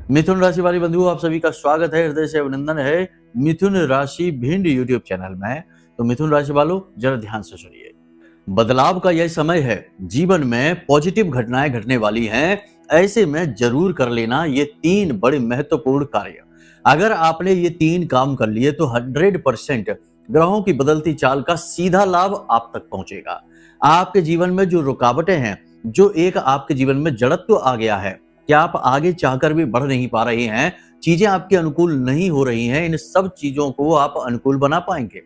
मिथुन राशि वाले बंधुओं, आप सभी का स्वागत है, हृदय से अभिनंदन है मिथुन राशि भिंड यूट्यूब चैनल में। तो मिथुन राशि वालों, जरा ध्यान से सुनिए। बदलाव का यह समय है, जीवन में पॉजिटिव घटनाएं घटने वाली हैं। ऐसे में जरूर कर लेना ये 3 बड़े महत्वपूर्ण कार्य। अगर आपने ये 3 काम कर लिए तो 100% ग्रहों की बदलती चाल का सीधा लाभ आप तक पहुंचेगा। आपके जीवन में जो रुकावटें हैं, जो एक आपके जीवन में जड़त्व आ गया है, क्या आप आगे चाहकर भी बढ़ नहीं पा रहे हैं, चीजें आपके अनुकूल नहीं हो रही हैं, इन सब चीजों को आप अनुकूल बना पाएंगे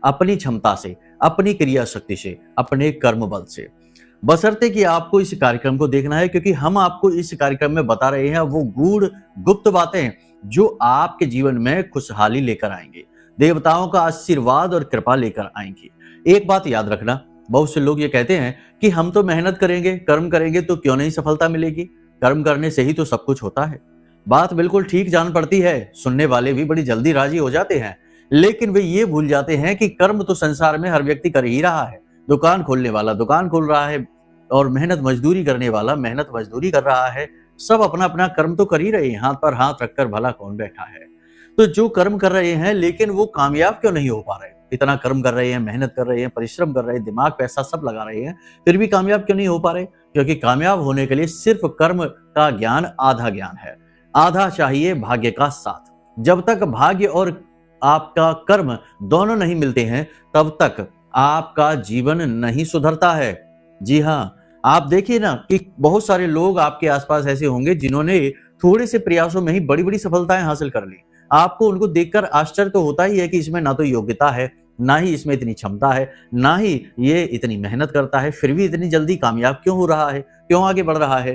अपनी क्षमता से, अपनी क्रिया शक्ति से, अपने कर्म बल से। बशर्ते कि आपको इस कार्यक्रम को देखना है, क्योंकि हम आपको इस कार्यक्रम में बता रहे हैं वो गूढ़ गुप्त बातें जो आपके जीवन में खुशहाली लेकर आएंगी, देवताओं का आशीर्वाद और कृपा लेकर आएंगी। एक बात याद रखना, बहुत से लोग ये कहते हैं कि हम तो मेहनत करेंगे, कर्म करेंगे तो क्यों नहीं सफलता मिलेगी, कर्म करने से ही तो सब कुछ होता है। बात बिल्कुल ठीक जान पड़ती है, सुनने वाले भी बड़ी जल्दी राजी हो जाते हैं, लेकिन वे ये भूल जाते हैं कि कर्म तो संसार में हर व्यक्ति कर ही रहा है। दुकान खोलने वाला दुकान खोल रहा है और मेहनत मजदूरी करने वाला मेहनत मजदूरी कर रहा है। सब अपना अपना कर्म तो कर ही रहे हैं, हाथ पर हाथ रखकर भला कौन बैठा है। तो जो कर्म कर रहे हैं लेकिन वो कामयाब क्यों नहीं हो पा रहे, इतना कर्म कर रहे हैं, मेहनत कर रहे हैं, परिश्रम कर रहे हैं, दिमाग पैसा सब लगा रहे हैं, फिर भी कामयाब क्यों नहीं हो पा रहे? क्योंकि कामयाब होने के लिए सिर्फ कर्म का ज्ञान आधा ज्ञान है, आधा चाहिए भाग्य का साथ। जब तक भाग्य और आपका कर्म दोनों नहीं मिलते हैं, तब तक आपका जीवन नहीं सुधरता है। जी हाँ, आप देखिए ना कि बहुत सारे लोग आपके आसपास ऐसे होंगे जिन्होंने थोड़े से प्रयासों में ही बड़ी बड़ी सफलताएं हासिल कर ली। आपको उनको देखकर आश्चर्य तो होता ही है कि इसमें ना तो योग्यता है, ना ही इसमें इतनी क्षमता है, ना ही ये इतनी मेहनत करता है, फिर भी इतनी जल्दी कामयाब क्यों हो रहा है, क्यों आगे बढ़ रहा है?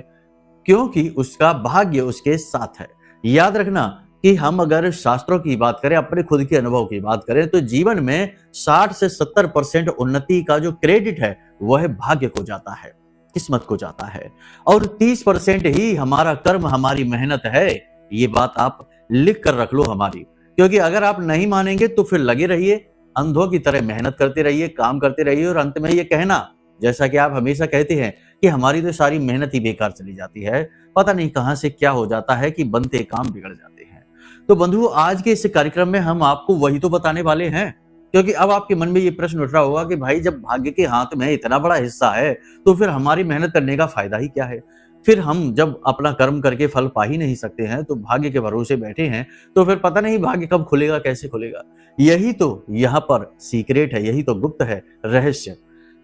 क्योंकि उसका भाग्य उसके साथ है। याद रखना कि हम अगर शास्त्रों की बात करें, अपने खुद के अनुभव की बात करें, तो जीवन में 60 से 70% उन्नति का जो क्रेडिट है वह भाग्य को जाता है, किस्मत को जाता है, और 30% ही हमारा कर्म, हमारी मेहनत है। ये बात आप लिख कर रख लो हमारी, क्योंकि अगर आप नहीं मानेंगे तो फिर लगे रहिए, अंधों की तरह मेहनत करते रहिए, काम करते रहिए, और अंत में ये कहना, जैसा कि आप हमेशा कहते हैं कि हमारी तो सारी मेहनत ही बेकार चली जाती है, पता नहीं कहां से क्या हो जाता है कि बनते काम बिगड़ जाते हैं। तो बंधुओं, आज के इस कार्यक्रम में हम आपको वही तो बताने वाले हैं, क्योंकि अब आपके मन में ये प्रश्न उठ रहा होगा कि भाई जब भाग्य के हाथ में इतना बड़ा हिस्सा है तो फिर हमारी मेहनत करने का फायदा ही क्या है? फिर हम जब अपना कर्म करके फल पा ही नहीं सकते हैं, तो भाग्य के भरोसे बैठे हैं, तो फिर पता नहीं भाग्य कब खुलेगा, कैसे खुलेगा। यही तो यहाँ पर सीक्रेट है, यही तो गुप्त है, रहस्य,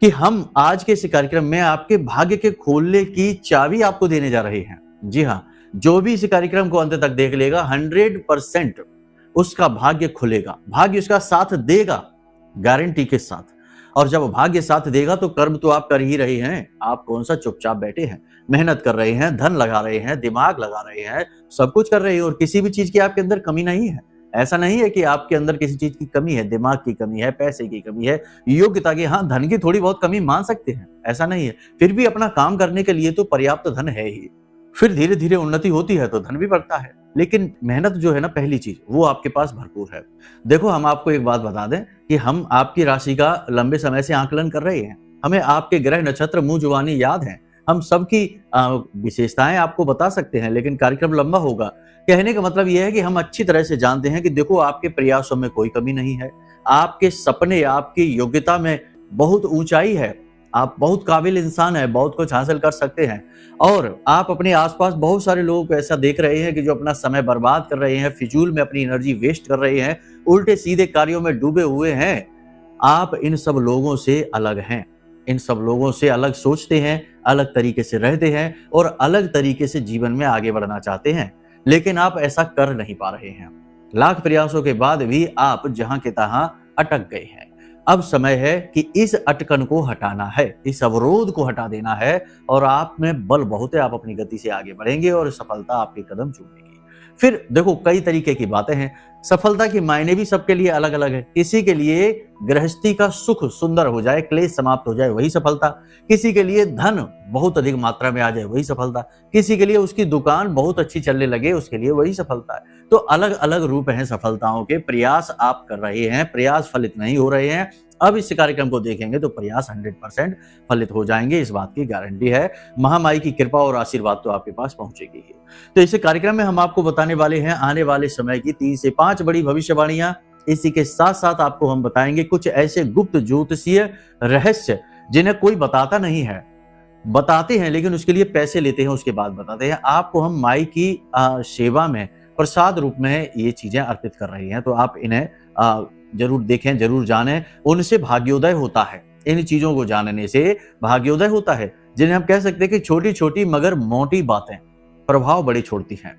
कि हम आज के इस कार्यक्रम में आपके भाग्य के खोलने की चाबी आपको देने जा रहे हैं। जी हाँ, जो भी इस कार्यक्रम को अंत तक देख लेगा, 100% उसका भाग्य खुलेगा, भाग्य उसका साथ देगा, गारंटी के साथ। और जब भाग्य साथ देगा तो कर्म तो आप कर ही रहे हैं, आप कौन सा चुपचाप बैठे हैं, मेहनत कर रहे हैं, धन लगा रहे हैं, दिमाग लगा रहे हैं, सब कुछ कर रहे हैं, और किसी भी चीज की आपके अंदर कमी नहीं है। ऐसा नहीं है कि आपके अंदर किसी चीज की कमी है, दिमाग की कमी है, पैसे की कमी है, योग्यता की, हाँ धन की थोड़ी बहुत कमी मान सकते हैं, ऐसा नहीं है, फिर भी अपना काम करने के लिए तो पर्याप्त धन है ही। फिर धीरे धीरे उन्नति होती है तो धन भी बढ़ता है, लेकिन मेहनत जो है ना, पहली चीज वो आपके पास भरपूर है। देखो, हम आपको एक बात बता दें कि हम आपकी राशि का लंबे समय से आकलन कर रहे हैं, हमें आपके ग्रह नक्षत्र मुंह जुबानी याद है, हम सबकी विशेषताएं आपको बता सकते हैं, लेकिन कार्यक्रम लंबा होगा। कहने का मतलब यह है कि हम अच्छी तरह से जानते हैं कि देखो, आपके प्रयासों में कोई कमी नहीं है, आपके सपने, आपकी योग्यता में बहुत ऊंचाई है, आप बहुत काबिल इंसान है, बहुत कुछ हासिल कर सकते हैं। और आप अपने आसपास बहुत सारे लोगों को ऐसा देख रहे हैं कि जो अपना समय बर्बाद कर रहे हैं, फिजूल में अपनी एनर्जी वेस्ट कर रहे हैं, उल्टे सीधे कार्यों में डूबे हुए हैं। आप इन सब लोगों से अलग हैं, इन सब लोगों से अलग सोचते हैं, अलग तरीके से रहते हैं, और अलग तरीके से जीवन में आगे बढ़ना चाहते हैं, लेकिन आप ऐसा कर नहीं पा रहे हैं। लाख प्रयासों के बाद भी आप जहां के तहां अटक गए हैं। अब समय है कि इस अटकन को हटाना है, इस अवरोध को हटा देना है, और आप में बल बहुत है, आप अपनी गति से आगे बढ़ेंगे और सफलता आपके कदम चूमेगी। फिर देखो, कई तरीके की बातें हैं, सफलता के मायने भी सबके लिए अलग अलग है। किसी के लिए गृहस्थी का सुख सुंदर हो जाए, क्लेश समाप्त हो जाए, वही सफलता। किसी के लिए धन बहुत अधिक मात्रा में आ जाए, वही सफलता। किसी के लिए उसकी दुकान बहुत अच्छी चलने लगे, उसके लिए वही सफलता है। तो अलग अलग रूप हैं सफलताओं के। प्रयास आप कर रहे हैं, प्रयास फलित नहीं हो रहे हैं, अब इस कार्यक्रम को देखेंगे तो प्रयास 100% फलित हो जाएंगे, इस बात की गारंटी है। महामाई की कृपा और आशीर्वाद तो आपके पास पहुंचेगी ही। तो इस कार्यक्रम में हम आपको बताने वाले हैं आने वाले समय की 3 से 5 बड़ी भविष्यवाणियां। इसी के साथ साथ आपको हम बताएंगे कुछ ऐसे गुप्त ज्योतिषीय रहस्य जिन्हें कोई बताता नहीं है, बताते हैं लेकिन उसके लिए पैसे लेते हैं, उसके बाद बताते हैं। आपको हम माई की सेवा में प्रसाद रूप में ये चीजें अर्पित कर रही हैं, तो आप इन्हें जरूर देखें, जरूर जानें। उनसे भाग्योदय होता है, इन चीजों को जानने से भाग्योदय होता है, जिन्हें हम कह सकते हैं कि छोटी छोटी मगर मोटी बातें प्रभाव बड़ी छोड़ती हैं।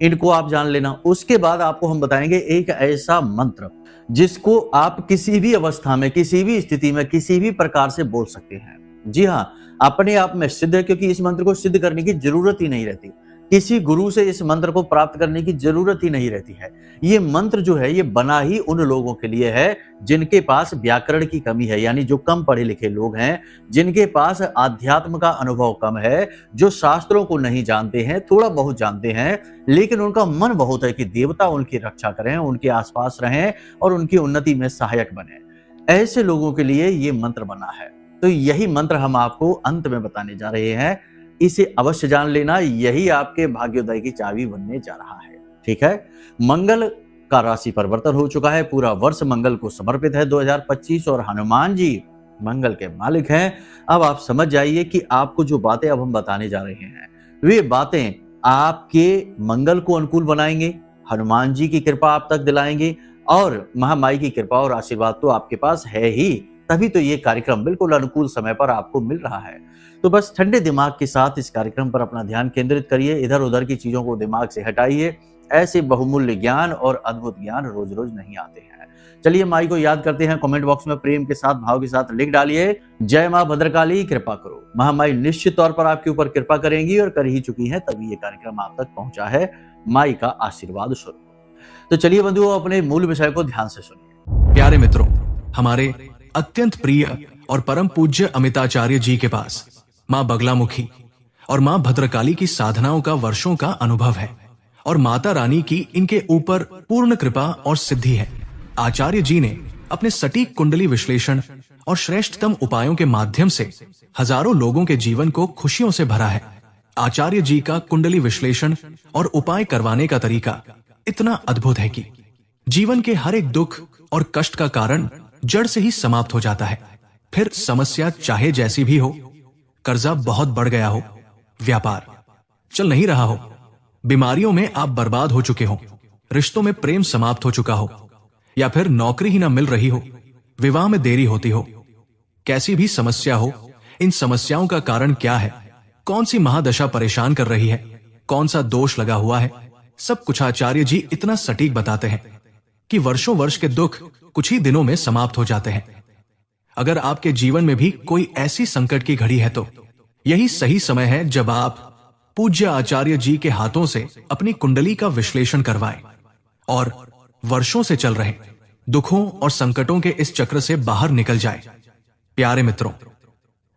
इनको आप जान लेना। उसके बाद आपको हम बताएंगे एक ऐसा मंत्र जिसको आप किसी भी अवस्था में, किसी भी स्थिति में, किसी भी प्रकार से बोल सकते हैं। जी हाँ, अपने आप में सिद्ध है, क्योंकि इस मंत्र को सिद्ध करने की जरूरत ही नहीं रहती। किसी गुरु से इस मंत्र को प्राप्त करने की जरूरत ही नहीं रहती है। ये मंत्र जो है ये बना ही उन लोगों के लिए है जिनके पास व्याकरण की कमी है, यानी जो कम पढ़े लिखे लोग हैं, जिनके पास आध्यात्म का अनुभव कम है, जो शास्त्रों को नहीं जानते हैं, थोड़ा बहुत जानते हैं, लेकिन उनका मन बहुत है कि देवता उनकी रक्षा करें, उनके आसपास रहें और उनकी उन्नति में सहायक बने। ऐसे लोगों के लिए ये मंत्र बना है। तो यही मंत्र हम आपको अंत में बताने जा रहे हैं। इसे अवश्य जान लेना, यही आपके भाग्योदय की चाबी बनने जा रहा है। ठीक है, मंगल का राशि परिवर्तन हो चुका है, पूरा वर्ष मंगल को समर्पित है 2025 और हनुमान जी मंगल के मालिक हैं। अब आप समझ जाइए कि आपको जो बातें अब हम बताने जा रहे हैं वे बातें आपके मंगल को अनुकूल बनाएंगे, हनुमान जी की कृपा आप तक दिलाएंगे और महामाई की कृपा और आशीर्वाद तो आपके पास है ही, तभी तो ये कार्यक्रम बिल्कुल अनुकूल समय पर आपको मिल रहा है। तो बस ठंडे दिमाग के साथ इस कार्यक्रम पर अपना ध्यान केंद्रित करिए, इधर उधर की चीजों को दिमाग से हटाइए। ऐसे बहुमूल्य ज्ञान और अद्भुत ज्ञान रोज रोज नहीं आते हैं। चलिए माई को याद करते हैं, कमेंट बॉक्स में प्रेम के साथ, भाव के साथ लिख डालिए, जय मां भद्रकाली कृपा करो। महामाई निश्चित तौर पर आपके ऊपर कृपा करेंगी और कर ही चुकी है, तभी ये कार्यक्रम आप तक पहुंचा है माई का आशीर्वाद स्वरूप। तो चलिए बंधुओं, अपने मूल विषय को ध्यान से सुनिए। प्यारे मित्रों, हमारे अत्यंत प्रिय और परम पूज्य अमिताचार्य जी के पास मां बगलामुखी और मां भद्रकाली की साधनाओं का वर्षों का अनुभव है और माता रानी की इनके ऊपर पूर्ण कृपा और सिद्धि है। आचार्य जी ने अपने सटीक कुंडली विश्लेषण और श्रेष्ठतम उपायों के माध्यम से हजारों लोगों के जीवन को खुशियों से भरा है। आचार्य जी का कुंडली विश्लेषण और उपाय करवाने का तरीका इतना अद्भुत है कि जीवन के हर एक दुख और कष्ट का कारण जड़ से ही समाप्त हो जाता है। फिर समस्या चाहे जैसी भी हो, कर्जा बहुत बढ़ गया हो, व्यापार चल नहीं रहा हो, बीमारियों में आप बर्बाद हो चुके हो, रिश्तों में प्रेम समाप्त हो चुका हो, या फिर नौकरी ही ना मिल रही हो, विवाह में देरी होती हो, कैसी भी समस्या हो, इन समस्याओं का कारण क्या है, कौन सी महादशा परेशान कर रही है, कौन सा दोष लगा हुआ है, सब कुछ आचार्य जी इतना सटीक बताते हैं कि वर्षों वर्ष के दुख कुछ ही दिनों में समाप्त हो जाते हैं। अगर आपके जीवन में भी कोई ऐसी संकट की घड़ी है तो यही सही समय है जब आप पूज्य आचार्य जी के हाथों से अपनी कुंडली का विश्लेषण करवाएं और वर्षों से चल रहे दुखों और संकटों के इस चक्र से बाहर निकल जाए। प्यारे मित्रों,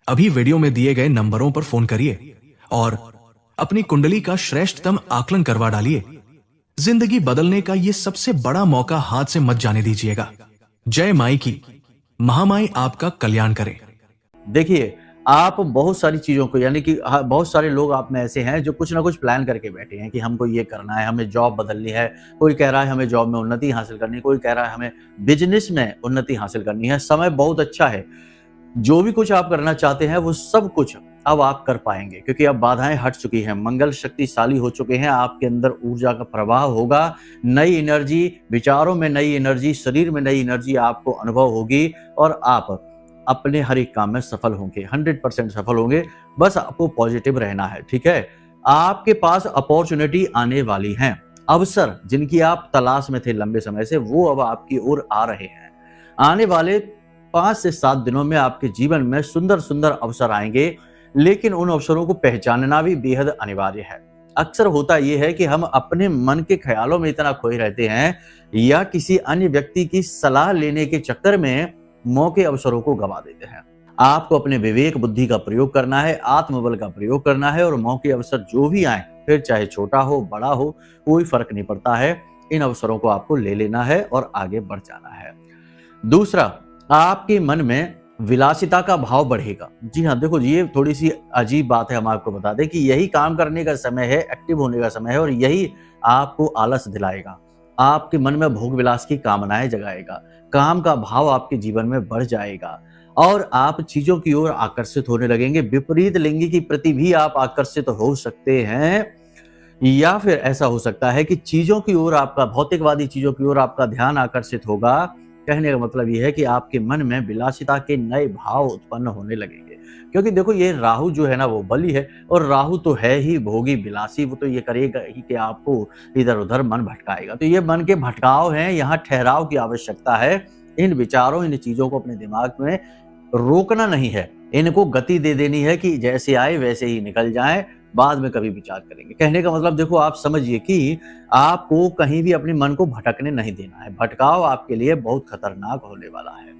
अभी वीडियो में दिए गए नंबरों पर फोन करिए और अपनी कुंडली का श्रेष्ठतम आकलन करवा डालिए। जिंदगी बदलने का ये सबसे बड़ा मौका हाथ से मत जाने दीजिएगा। जय माई की, महामाई आपका कल्याण करे। देखिए, आप बहुत सारी चीजों को, यानी कि बहुत सारे लोग आप में ऐसे हैं जो कुछ ना कुछ प्लान करके बैठे हैं कि हमको ये करना है, हमें जॉब बदलनी है, कोई कह रहा है हमें जॉब में उन्नति हासिल करनी है, कोई कह रहा है हमें बिजनेस में उन्नति हासिल करनी है। समय बहुत अच्छा है, जो भी कुछ आप करना चाहते हैं वो सब कुछ अब आप कर पाएंगे, क्योंकि अब बाधाएं हट चुकी हैं, मंगल शक्तिशाली हो चुके हैं, आपके अंदर ऊर्जा का प्रवाह होगा, नई एनर्जी, विचारों में नई एनर्जी, शरीर में नई एनर्जी आपको अनुभव होगी और आप अपने हर एक काम में सफल होंगे, 100% सफल होंगे। बस आपको पॉजिटिव रहना है। ठीक है, आपके पास अपॉर्चुनिटी आने वाली हैं, अवसर जिनकी आप तलाश में थे लंबे समय से, वो अब आपकी ओर आ रहे हैं। आने वाले 5 से 7 दिनों में आपके जीवन में सुंदर सुंदर अवसर आएंगे, लेकिन उन अवसरों को पहचानना भी बेहद अनिवार्य है। अक्सर होता यह है कि हम अपने मन के ख्यालों में इतना खोए रहते हैं या किसी अन्य व्यक्ति की सलाह लेने के चक्कर में मौके अवसरों को गवा देते हैं। आपको अपने विवेक बुद्धि का प्रयोग करना है, आत्मबल का प्रयोग करना है और मौके अवसर जो भी आए, फिर चाहे छोटा हो बड़ा हो, कोई फर्क नहीं पड़ता है, इन अवसरों को आपको ले लेना है और आगे बढ़ जाना है। दूसरा, आपके मन में विलासिता का भाव बढ़ेगा। जी हाँ, देखो ये थोड़ी सी अजीब बात है, हम आपको बता दें कि यही काम करने का समय है, एक्टिव होने का समय है और यही आपको आलस दिलाएगा। आपके मन में भोग विलास की कामनाएं जगाएगा, काम का भाव आपके जीवन में बढ़ जाएगा और आप चीजों की ओर आकर्षित होने लगेंगे। विपरीत लिंगी के प्रति भी आप आकर्षित हो सकते हैं या फिर ऐसा हो सकता है कि चीजों की ओर आपका, भौतिकवादी चीजों की ओर आपका ध्यान आकर्षित होगा। कहने का मतलब यह है कि आपके मन में विलासिता के नए भाव उत्पन्न होने लगेंगे, क्योंकि देखो ये राहु जो है ना वो बली है और राहु तो है ही भोगी विलासी, वो तो ये करेगा ही कि आपको इधर उधर मन भटकाएगा। तो ये मन के भटकाव हैं, यहाँ ठहराव की आवश्यकता है। इन विचारों, इन चीजों को अपने दिमाग में रोकना नहीं है, इनको गति दे देनी है कि जैसे आए वैसे ही निकल जाएं, बाद में कभी विचार करेंगे। कहने का मतलब देखो आप समझिए कि आपको कहीं भी अपने मन को भटकने नहीं देना है। भटकाव आपके लिए बहुत खतरनाक होने वाला है।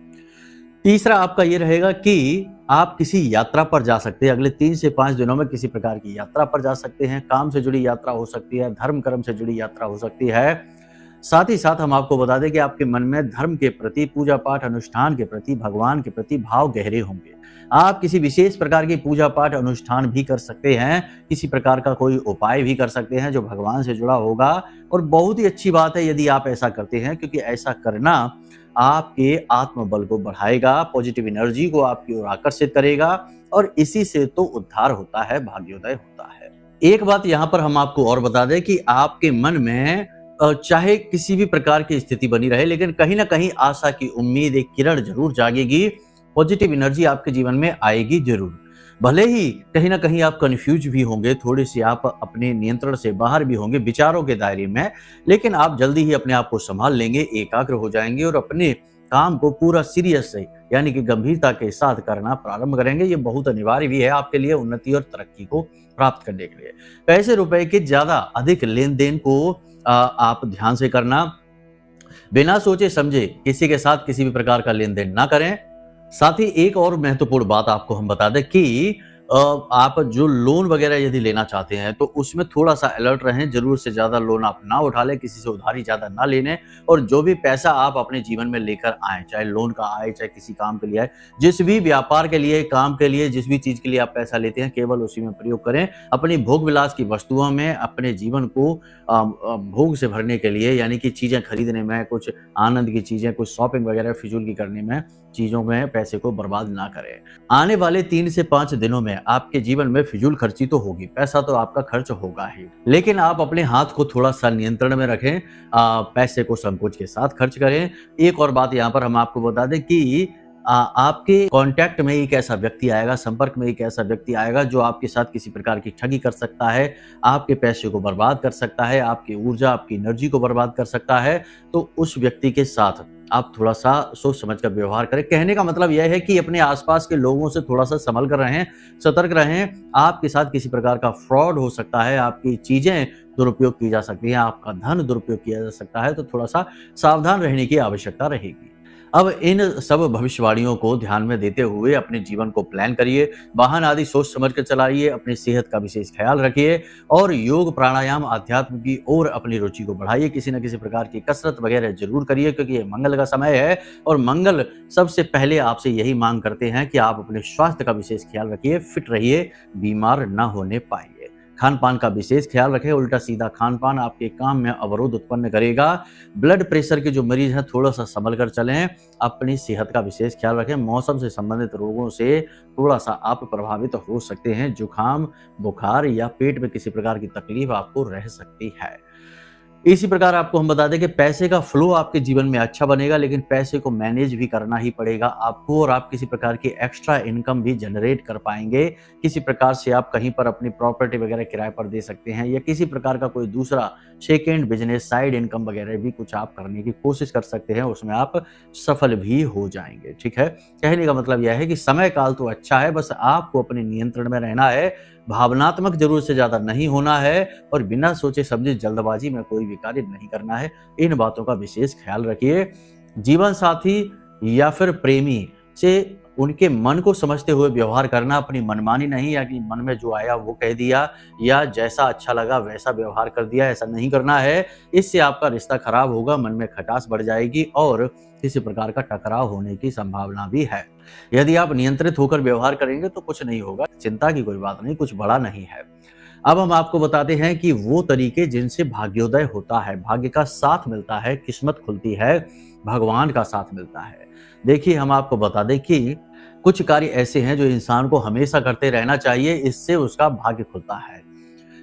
तीसरा आपका ये रहेगा कि आप किसी यात्रा पर जा सकते हैं। अगले 3 से 5 दिनों में किसी प्रकार की यात्रा पर जा सकते हैं। काम से जुड़ी यात्रा हो सकती है, धर्म कर्म से जुड़ी यात्रा हो सकती है। साथ ही साथ हम आपको बता दें कि आपके मन में धर्म के प्रति, पूजा पाठ अनुष्ठान के प्रति, भगवान के प्रति भाव गहरे होंगे। आप किसी विशेष प्रकार की पूजा पाठ अनुष्ठान भी कर सकते हैं, किसी प्रकार का कोई उपाय भी कर सकते हैं जो भगवान से जुड़ा होगा और बहुत ही अच्छी बात है यदि आप ऐसा करते हैं, क्योंकि ऐसा करना आपके आत्मबल को बढ़ाएगा, पॉजिटिव एनर्जी को आपकी ओर आकर्षित करेगा और इसी से तो उद्धार होता है, भाग्योदय होता है। एक बात यहाँ पर हम आपको और बता दें कि आपके मन में चाहे किसी भी प्रकार की स्थिति बनी रहे, लेकिन कहीं ना कहीं आशा की उम्मीद, एक किरण जरूर जागेगी, पॉजिटिव एनर्जी आपके जीवन में आएगी जरूर। भले ही कहीं ना कहीं आप कंफ्यूज भी होंगे, थोड़े से आप अपने नियंत्रण से बाहर भी होंगे विचारों के दायरे में, लेकिन आप जल्दी ही अपने आप को संभाल लेंगे, एकाग्र हो जाएंगे और अपने काम को पूरा सीरियस से यानी कि गंभीरता के साथ करना प्रारंभ करेंगे। ये बहुत अनिवार्य भी है आपके लिए उन्नति और तरक्की को प्राप्त करने के लिए। पैसे रुपए के ज्यादा अधिक लेन देन को आप ध्यान से करना, बिना सोचे समझे किसी के साथ किसी भी प्रकार का लेन देन ना करें। साथ ही एक और महत्वपूर्ण बात आपको हम बता दें कि आप जो लोन वगैरह यदि लेना चाहते हैं तो उसमें थोड़ा सा अलर्ट रहें, जरूर से ज्यादा लोन आप ना उठा लें, किसी से उधारी ज्यादा ना लेने और जो भी पैसा आप अपने जीवन में लेकर आए, चाहे लोन का आए चाहे किसी काम के लिए आए, जिस भी व्यापार के लिए, काम के लिए, जिस भी चीज के लिए आप पैसा लेते हैं केवल उसी में प्रयोग करें। अपनी भोग विलास की वस्तुओं में अपने जीवन को भोग से भरने के लिए, यानी कि चीजें खरीदने में, कुछ आनंद की चीजें, कुछ शॉपिंग वगैरह फिजूल की करने में, चीजों में पैसे को बर्बाद ना करें। आने वाले 3 से 5 दिनों में आपके जीवन में फिजूल खर्ची तो होगी, पैसा तो आपका खर्च होगा ही, लेकिन आप अपने हाथ को थोड़ा सा नियंत्रण में रखें, पैसे को संकोच के साथ खर्च करें। एक और बात यहाँ पर हम आपको बता दें कि आपके कांटेक्ट में एक ऐसा व्यक्ति आएगा, संपर्क में एक ऐसा व्यक्ति आएगा जो आपके साथ किसी प्रकार की ठगी कर सकता है, आपके पैसे को बर्बाद कर सकता है, आपकी ऊर्जा, आपकी एनर्जी को बर्बाद कर सकता है। तो उस व्यक्ति के साथ आप थोड़ा सा सोच समझ कर व्यवहार करें। कहने का मतलब यह है कि अपने आसपास के लोगों से थोड़ा सा संभल कर रहें, सतर्क रहें। आपके साथ किसी प्रकार का फ्रॉड हो सकता है, आपकी चीजें दुरुपयोग की जा सकती है, आपका धन दुरुपयोग किया जा सकता है, तो थोड़ा सा सावधान रहने की आवश्यकता रहेगी। अब इन सब भविष्यवाणियों को ध्यान में देते हुए अपने जीवन को प्लान करिए, वाहन आदि सोच समझ कर चलाइए, अपनी सेहत का विशेष ख्याल रखिए और योग, प्राणायाम, अध्यात्म की ओर अपनी रुचि को बढ़ाइए। किसी न किसी प्रकार की कसरत वगैरह जरूर करिए, क्योंकि ये मंगल का समय है और मंगल सबसे पहले आपसे यही मांग करते हैं कि आप अपने स्वास्थ्य का विशेष ख्याल रखिए, फिट रहिए, बीमार न होने पाइए। खान पान का विशेष ख्याल रखें, उल्टा सीधा खान पान आपके काम में अवरोध उत्पन्न करेगा। ब्लड प्रेशर के जो मरीज हैं थोड़ा सा संभल कर चलें, अपनी सेहत का विशेष ख्याल रखें। मौसम से संबंधित रोगों से थोड़ा सा आप प्रभावित हो सकते हैं, जुकाम, बुखार या पेट में किसी प्रकार की तकलीफ आपको रह सकती है। इसी प्रकार आपको हम बता दें कि पैसे का फ्लो आपके जीवन में अच्छा बनेगा, लेकिन पैसे को मैनेज भी करना ही पड़ेगा आपको और आप किसी प्रकार की एक्स्ट्रा इनकम भी जनरेट कर पाएंगे। किसी प्रकार से आप कहीं पर अपनी प्रॉपर्टी वगैरह किराए पर दे सकते हैं या किसी प्रकार का कोई दूसरा सेकेंड बिजनेस, साइड इनकम वगैरह भी कुछ आप करने की कोशिश कर सकते हैं, उसमें आप सफल भी हो जाएंगे। ठीक है, कहने का मतलब यह है कि समय काल तो अच्छा है, बस आपको अपने नियंत्रण में रहना है, भावनात्मक जरूरत से ज्यादा नहीं होना है और बिना सोचे समझे जल्दबाजी में कोई भी कार्य नहीं करना है। इन बातों का विशेष ख्याल रखिए। जीवन साथी या फिर प्रेमी से उनके मन को समझते हुए व्यवहार करना, अपनी मनमानी नहीं या कि मन में जो आया वो कह दिया या जैसा अच्छा लगा वैसा व्यवहार कर दिया, ऐसा नहीं करना है। इससे आपका रिश्ता खराब होगा, मन में खटास बढ़ जाएगी और किसी प्रकार का टकराव होने की संभावना भी है। यदि आप नियंत्रित होकर व्यवहार करेंगे तो कुछ नहीं होगा, चिंता की कोई बात नहीं, कुछ बड़ा नहीं है। अब हम आपको बताते हैं कि वो तरीके जिनसे भाग्योदय होता है, भाग्य का साथ मिलता है, किस्मत खुलती है, भगवान का साथ मिलता है। देखिए, हम आपको बता दें कि कुछ कार्य ऐसे हैं जो इंसान को हमेशा करते रहना चाहिए, इससे उसका भाग्य खुलता है।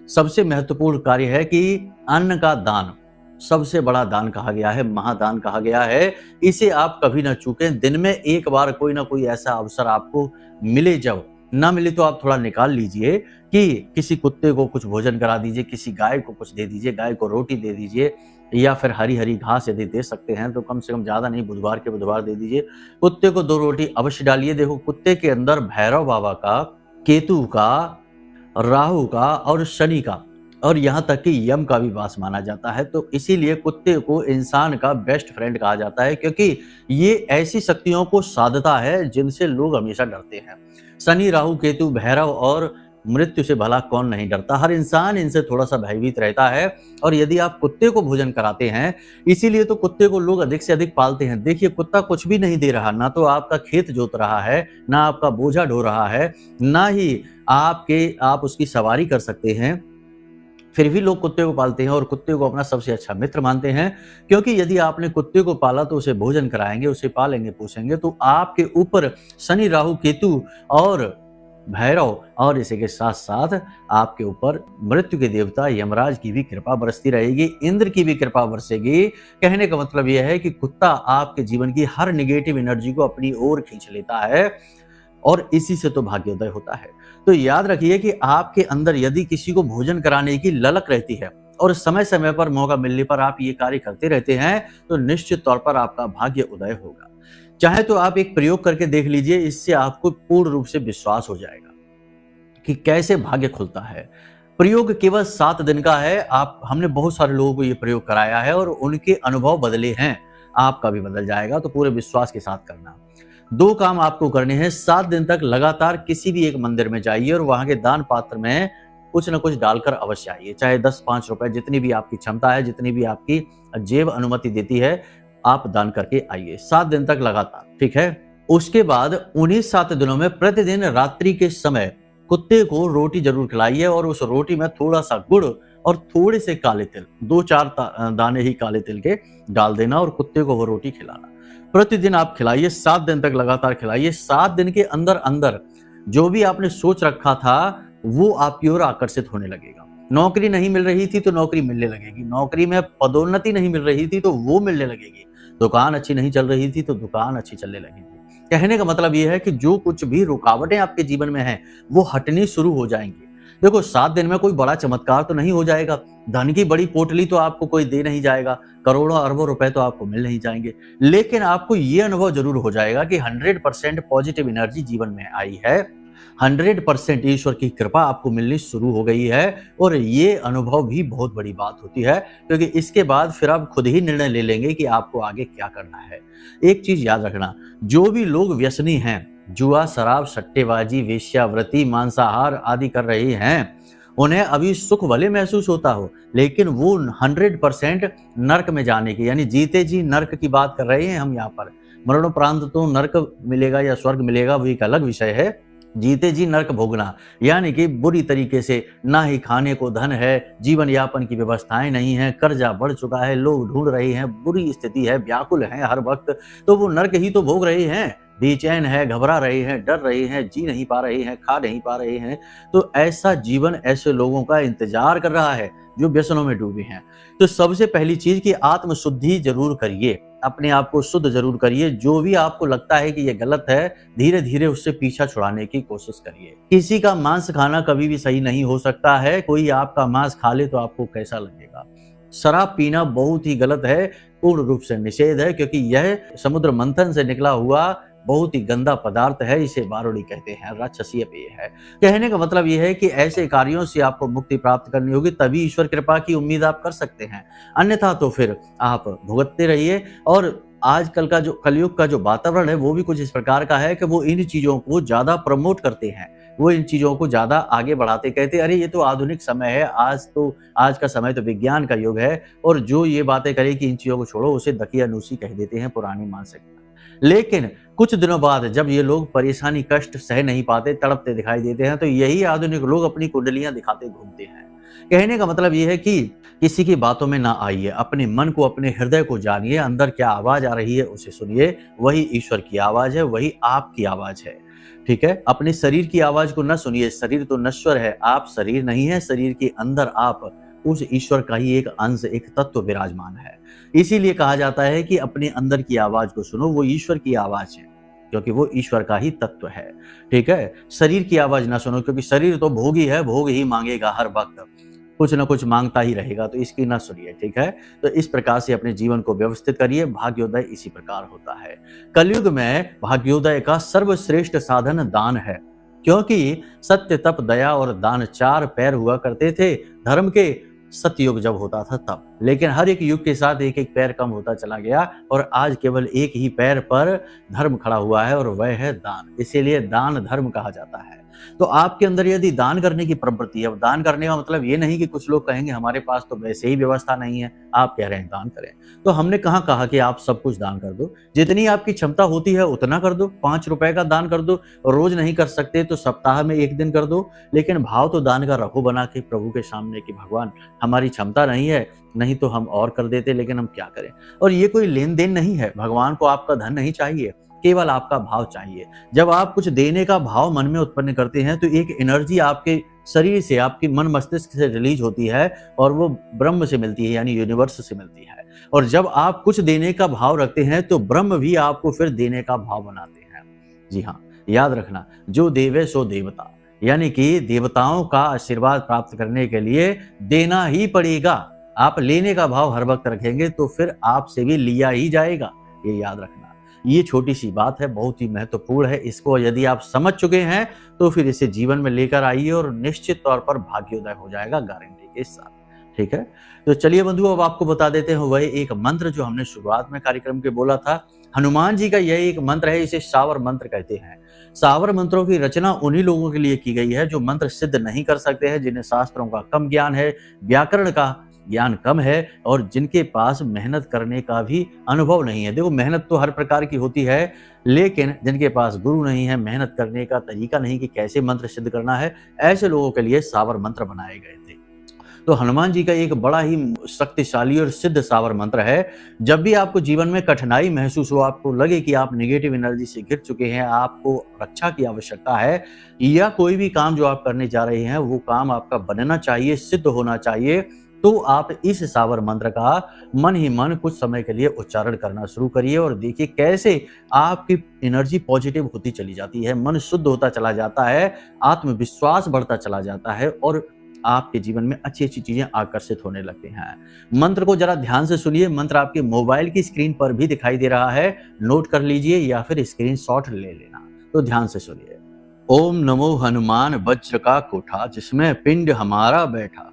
सबसे महत्वपूर्ण कार्य है कि अन्न का दान सबसे बड़ा दान कहा गया है, महादान कहा गया है। इसे आप कभी ना चूकें। दिन में एक बार कोई ना कोई ऐसा अवसर आपको मिले, जब ना मिले तो आप थोड़ा निकाल लीजिए कि किसी कुत्ते को कुछ भोजन करा दीजिए, किसी गाय को कुछ दे दीजिए, गाय को रोटी दे दीजिए या फिर हरी हरी घास यदि दे सकते हैं तो कम से कम ज्यादा नहीं, बुधवार के बुधवार दे दीजिए। कुत्ते को 2 रोटी अवश्य डालिए। देखो, कुत्ते के अंदर भैरव बाबा का, केतु का, राहु का और शनि का और यहाँ तक कि यम का भी वास माना जाता है। तो इसीलिए कुत्ते को इंसान का बेस्ट फ्रेंड कहा जाता है, क्योंकि ये ऐसी शक्तियों को साधता है जिनसे लोग हमेशा डरते हैं। शनि, राहु, केतु, भैरव और मृत्यु से भला कौन नहीं डरता। हर इंसान इनसे थोड़ा सा भयभीत रहता है। और यदि आप कुत्ते को भोजन कराते हैं, इसीलिए तो कुत्ते को लोग अधिक से अधिक पालते हैं। देखिए, कुत्ता कुछ भी नहीं दे रहा, ना तो आपका खेत जोत रहा है, ना आपका बोझा ढो रहा है, ना ही आप उसकी सवारी कर सकते हैं। फिर भी लोग कुत्ते को पालते हैं और कुत्ते को अपना सबसे अच्छा मित्र मानते हैं, क्योंकि यदि आपने कुत्ते को पाला तो उसे भोजन कराएंगे, उसे पालेंगे पोसेंगे तो आपके ऊपर शनि, राहु, केतु और भैरव और इसी के साथ साथ आपके ऊपर मृत्यु के देवता यमराज की भी कृपा बरसती रहेगी, इंद्र की भी कृपा बरसेगी। कहने का मतलब यह है कि कुत्ता आपके जीवन की हर निगेटिव एनर्जी को अपनी ओर खींच लेता है और इसी से तो भाग्योदय होता है। तो याद रखिए कि आपके अंदर यदि किसी को भोजन कराने की ललक रहती है और समय समय पर मौका मिलने पर आप ये कार्य करते रहते हैं तो निश्चित तौर पर आपका भाग्य उदय होगा। चाहे तो आप एक प्रयोग करके देख लीजिए, इससे आपको पूर्ण रूप से विश्वास हो जाएगा कि कैसे भाग्य खुलता है। प्रयोग केवल 7 दिन का है। हमने बहुत सारे लोगों को ये प्रयोग कराया है और उनके अनुभव बदले हैं, आपका भी बदल जाएगा। तो पूरे विश्वास के साथ करना। 2 काम आपको करने हैं। 7 दिन तक लगातार किसी भी एक मंदिर में जाइए और वहां के दान पात्र में कुछ न कुछ डालकर अवश्य आइए, चाहे 10-5 रुपए, जितनी भी आपकी क्षमता है, जितनी भी आपकी जेब अनुमति देती है, आप दान करके आइए 7 दिन तक लगातार, ठीक है। उसके बाद उन्हीं 7 दिनों में प्रतिदिन रात्रि के समय कुत्ते को रोटी जरूर खिलाइए और उस रोटी में थोड़ा सा गुड़ और थोड़े से काले तिल, 2-4 दाने ही काले तिल के डाल देना और कुत्ते को वो रोटी खिलाना। प्रतिदिन आप खिलाइए, 7 दिन तक लगातार खिलाइए। 7 दिन के अंदर अंदर जो भी आपने सोच रखा था वो आपकी ओर आकर्षित होने लगेगा। नौकरी नहीं मिल रही थी तो नौकरी मिलने लगेगी, नौकरी में पदोन्नति नहीं मिल रही थी तो वो मिलने लगेगी, दुकान अच्छी नहीं चल रही थी तो दुकान अच्छी चलने लगेगी। कहने का मतलब ये है कि जो कुछ भी रुकावटें आपके जीवन में हैं वो हटनी शुरू हो जाएंगी। देखो, 7 दिन में कोई बड़ा चमत्कार तो नहीं हो जाएगा, धन की बड़ी पोटली तो आपको कोई दे नहीं जाएगा, करोड़ों अरबों रुपए तो आपको मिल नहीं जाएंगे, लेकिन आपको ये अनुभव जरूर हो जाएगा कि 100% पॉजिटिव एनर्जी जीवन में आई है, 100% ईश्वर की कृपा आपको मिलनी शुरू हो गई है। और ये अनुभव भी बहुत बड़ी बात होती है, क्योंकि इसके बाद फिर आप खुद ही निर्णय ले लेंगे कि आपको आगे क्या करना है। एक चीज याद रखना, जो भी लोग व्यसनी हैं, जुआ, शराब, सट्टेबाजी, वेश्यावृत्ति, मांसाहार आदि कर रहे हैं, उन्हें अभी सुख भले महसूस होता हो, लेकिन वो 100% नर्क में जाने की, यानी जीते जी नर्क की बात कर रहे हैं हम यहाँ पर। मरणोपरांत तो नर्क मिलेगा या स्वर्ग मिलेगा वो एक अलग विषय है। जीते जी नर्क भोगना, यानी कि बुरी तरीके से ना ही खाने को धन है, जीवन यापन की व्यवस्थाएं नहीं है, कर्जा बढ़ चुका है, लोग ढूंढ रहे हैं, बुरी स्थिति है, व्याकुल है हर वक्त, तो वो नर्क ही तो भोग रहे हैं, बेचैन है, घबरा रहे हैं, डर रहे हैं, जी नहीं पा रहे हैं, खा नहीं पा रहे हैं। तो ऐसा जीवन ऐसे लोगों का इंतजार कर रहा है जो व्यसनों में डूबे हैं। तो सबसे पहली चीज कि आत्मशुद्धि जरूर करिए, अपने आप को शुद्ध जरूर करिए। जो भी आपको लगता है कि ये गलत है, धीरे धीरे उससे पीछा छुड़ाने की कोशिश करिए। किसी का मांस खाना कभी भी सही नहीं हो सकता है, कोई आपका मांस खा ले तो आपको कैसा लगेगा। शराब पीना बहुत ही गलत है, पूर्ण रूप से निषेध है, क्योंकि यह समुद्र मंथन से निकला हुआ बहुत ही गंदा पदार्थ है, इसे बारूदी कहते हैं, राक्षसीय पेय है। कहने का मतलब ये है कि ऐसे कार्यों से आपको मुक्ति प्राप्त करनी होगी, तभी ईश्वर कृपा की उम्मीद आप कर सकते हैं, अन्यथा तो फिर आप भुगतते रहिए। और आजकल का जो कलयुग का जो वातावरण है वो भी कुछ इस प्रकार का है कि वो इन चीज़ों को ज़्यादा प्रमोट करते हैं, वो इन चीज़ों को ज़्यादा आगे बढ़ाते, कहते हैं अरे ये तो आधुनिक समय है, आज का समय तो विज्ञान का युग है, और जो ये बातें करे कि इन चीज़ों को छोड़ो उसे दकियानूसी कह देते हैं, पुरानी मानसिकता। लेकिन कुछ दिनों बाद जब ये लोग परेशानी कष्ट सह नहीं पाते, तड़पते दिखाई देते हैं, तो यही आधुनिक लोग अपनी कुंडलियां दिखाते घूमते हैं। कहने का मतलब ये है कि किसी की बातों में ना आइए, अपने मन को, अपने हृदय को जानिए, अंदर क्या आवाज आ रही है उसे सुनिए, वही ईश्वर की आवाज है, वही आपकी आवाज है। ठीक है, अपने शरीर की आवाज को न सुनिए, शरीर तो नश्वर है, आप शरीर नहीं है, शरीर के अंदर आप उस ईश्वर का ही एक अंश, एक तत्व विराजमान है। इसीलिए कहा जाता है कि अपने अंदर की आवाज को सुनो, वो ईश्वर की आवाज है, क्योंकि वो ईश्वर का ही तत्व है। ठीक है, शरीर की आवाज ना सुनो, क्योंकि शरीर तो भोगी है, भोग ही मांगेगा, हर वक्त कुछ ना कुछ मांगता ही रहेगा, तो इसकी ना सुनिए। ठीक है, तो इस प्रकार से अपने जीवन को व्यवस्थित करिए। भाग्योदय इसी प्रकार होता है। कलयुग में भाग्योदय का सर्वश्रेष्ठ साधन दान है, क्योंकि सत्य, तप, दया और दान 4 पैर हुआ करते थे धर्म के, सतयुग जब होता था तब। लेकिन हर एक युग के साथ एक एक पैर कम होता चला गया, और आज केवल एक ही पैर पर धर्म खड़ा हुआ है, और वह है दान। इसीलिए दान धर्म कहा जाता है। तो आपके अंदर यदि दान करने की प्रवृत्ति है, अब दान करने का मतलब ये नहीं कि कुछ लोग कहेंगे हमारे पास तो वैसे ही व्यवस्था नहीं है, आप कह रहे हैं दान करें, तो हमने कहाँ कहा कि आप सब कुछ दान कर दो, जितनी आपकी क्षमता होती है उतना कर दो। 5 रुपए का दान कर दो, रोज नहीं कर सकते तो सप्ताह में 1 दिन कर दो, लेकिन भाव तो दान का रखो बना के प्रभु के सामने कि भगवान हमारी क्षमता नहीं है, नहीं तो हम और कर देते, लेकिन हम क्या करें। और ये कोई लेन देन नहीं है, भगवान को आपका धन नहीं चाहिए, केवल आपका भाव चाहिए। जब आप कुछ देने का भाव मन में उत्पन्न करते हैं तो एक एनर्जी आपके शरीर से, आपकी मन मस्तिष्क से रिलीज होती है, और वो ब्रह्म से मिलती है, यानी यूनिवर्स से मिलती है। और जब आप कुछ देने का भाव रखते हैं तो ब्रह्म भी आपको फिर देने का भाव बनाते हैं। जी हाँ, याद रखना, जो देवे सो देवता, यानी कि देवताओं का आशीर्वाद प्राप्त करने के लिए देना ही पड़ेगा। आप लेने का भाव हर वक्त रखेंगे तो फिर आपसे भी लिया ही जाएगा, ये याद रखना। ये छोटी सी बात है, बहुत ही महत्वपूर्ण है। इसको यदि आप समझ चुके हैं तो फिर इसे जीवन में लेकर आइए, और निश्चित तौर पर भाग्योदय हो जाएगा, गारंटी के साथ। ठीक है, तो चलिए बंधुओं, अब आपको बता देते हैं वह एक मंत्र जो हमने शुरुआत में कार्यक्रम के बोला था। हनुमान जी का यह एक मंत्र है, इसे शावर मंत्र कहते हैं। शावर मंत्रों की रचना उन्हीं लोगों के लिए की गई है जो मंत्र सिद्ध नहीं कर सकते हैं, जिन्हें शास्त्रों का कम ज्ञान है, व्याकरण का ज्ञान कम है, और जिनके पास मेहनत करने का भी अनुभव नहीं है। देखो, मेहनत तो हर प्रकार की होती है, लेकिन जिनके पास गुरु नहीं है, मेहनत करने का तरीका नहीं कि कैसे मंत्र सिद्ध करना है, ऐसे लोगों के लिए शावर मंत्र बनाए गए थे। तो हनुमान जी का एक बड़ा ही शक्तिशाली और सिद्ध शावर मंत्र है। जब भी आपको जीवन में कठिनाई महसूस हो, आपको लगे कि आप नेगेटिव एनर्जी से घिर चुके हैं, आपको रक्षा की आवश्यकता है, या कोई भी काम जो आप करने जा रहे हैं वो काम आपका बनना चाहिए, सिद्ध होना चाहिए, तो आप इस शावर मंत्र का मन ही मन कुछ समय के लिए उच्चारण करना शुरू करिए, और देखिए कैसे आपकी एनर्जी पॉजिटिव होती चली जाती है, मन शुद्ध होता चला जाता है, आत्मविश्वास बढ़ता चला जाता है, और आपके जीवन में अच्छी अच्छी चीजें आकर्षित होने लगती हैं। मंत्र को जरा ध्यान से सुनिए। मंत्र आपके मोबाइल की स्क्रीन पर भी दिखाई दे रहा है, नोट कर लीजिए या फिर स्क्रीनशॉट ले लेना। तो ध्यान से सुनिए। ओम नमो हनुमान वज्र का कोठा, जिसमें पिंड हमारा बैठा,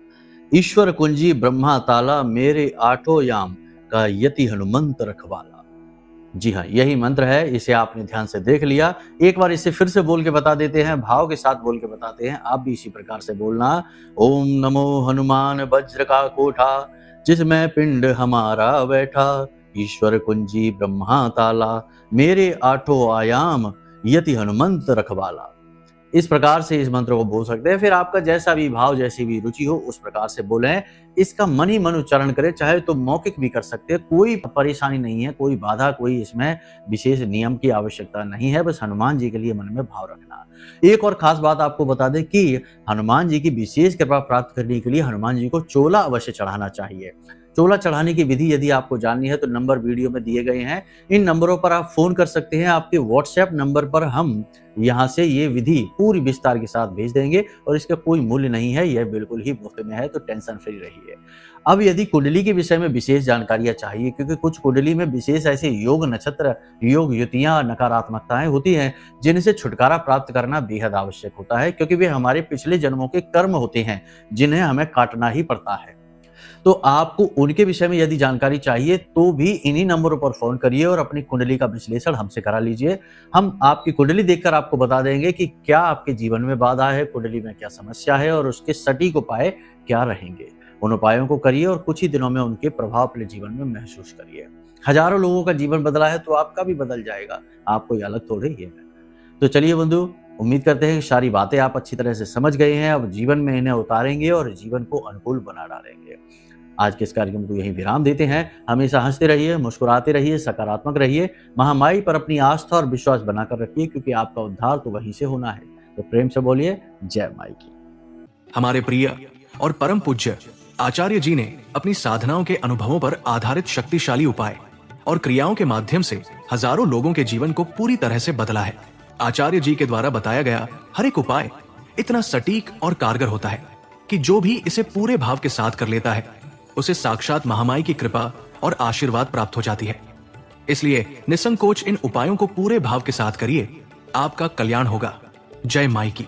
ईश्वर कुंजी ब्रह्मा ताला, मेरे आठों याम का यति हनुमंत रखवाला। जी हाँ, यही मंत्र है, इसे आपने ध्यान से देख लिया। एक बार इसे फिर से बोल के बता देते हैं, भाव के साथ बोल के बताते हैं, आप भी इसी प्रकार से बोलना। ओम नमो हनुमान वज्र का कोठा, जिसमें पिंड हमारा बैठा, ईश्वर कुंजी ब्रह्मा ताला, मेरे आठों आयाम यति हनुमंत रखवाला। इस प्रकार से इस मंत्र को बोल सकते हैं। फिर आपका जैसा भी भाव, जैसी भी रुचि हो, उस प्रकार से बोलें। इसका मन ही मन उच्चारण करें, चाहे तो मौखिक भी कर सकते हैं, कोई परेशानी नहीं है, कोई बाधा, कोई इसमें विशेष नियम की आवश्यकता नहीं है, बस हनुमान जी के लिए मन में भाव रखना। एक और खास बात आपको बता दें कि हनुमान जी की विशेष कृपा प्राप्त करने के लिए हनुमान जी को चोला अवश्य चढ़ाना चाहिए। चोला चढ़ाने की विधि यदि आपको जाननी है तो नंबर वीडियो में दिए गए हैं, इन नंबरों पर आप फोन कर सकते हैं। आपके व्हाट्सएप नंबर पर हम यहाँ से ये विधि पूरी विस्तार के साथ भेज देंगे, और इसका कोई मूल्य नहीं है, यह बिल्कुल ही मुफ्त में है, तो टेंशन फ्री रहिए। चाहिए। अब यदि कुंडली के विषय में विशेष जानकारियां चाहिए, क्योंकि कुछ कुंडली में विशेष ऐसे योग, नक्षत्र, योग, युतियां, नकारात्मकताएं होती हैं जिनसे छुटकारा प्राप्त करना बेहद आवश्यक होता है, क्योंकि वे हमारे पिछले जन्मों के कर्म होते हैं जिन्हें हमें काटना ही पड़ता है। तो आपको उनके विषय में यदि जानकारी चाहिए तो भी इन्हीं नंबरों पर फोन करिए और अपनी कुंडली का विश्लेषण हमसे करा लीजिए। हम आपकी कुंडली देखकर आपको बता देंगे कि क्या आपके जीवन में बाधा है, कुंडली में क्या समस्या है और उसके सटीक उपाय क्या रहेंगे। उन उपायों को करिए और कुछ ही दिनों में उनके प्रभाव अपने जीवन में महसूस करिए। हजारों लोगों का जीवन बदला है तो आपका भी बदल जाएगा, आपको ये अलग थोड़े ही है। तो चलिए बंधु, उम्मीद करते हैं कि सारी बातें आप अच्छी तरह से समझ गए हैं। अब जीवन में इन्हें उतारेंगे और जीवन को अनुकूल बना डालेंगे। आज के इस कार्यक्रम को यहीं विराम देते हैं। हमेशा हंसते रहिए, मुस्कुराते रहिए, सकारात्मक रहिए, महामाई पर अपनी आस्था और विश्वास बनाकर रखिए, क्योंकि आपका उद्धार तो वहीं से होना है। तो प्रेम से बोलिए जय माई की। हमारे प्रिय और परम पूज्य आचार्य जी ने अपनी साधनाओं के अनुभवों पर आधारित शक्तिशाली उपाय और क्रियाओं के माध्यम से हजारों लोगों के जीवन को पूरी तरह से बदला है। आचार्य जी के द्वारा बताया गया हर एक उपाय इतना सटीक और कारगर होता है कि जो भी इसे पूरे भाव के साथ कर लेता है उसे साक्षात महामाई की कृपा और आशीर्वाद प्राप्त हो जाती है। इसलिए निसंकोच इन उपायों को पूरे भाव के साथ करिए, आपका कल्याण होगा। जय माई की।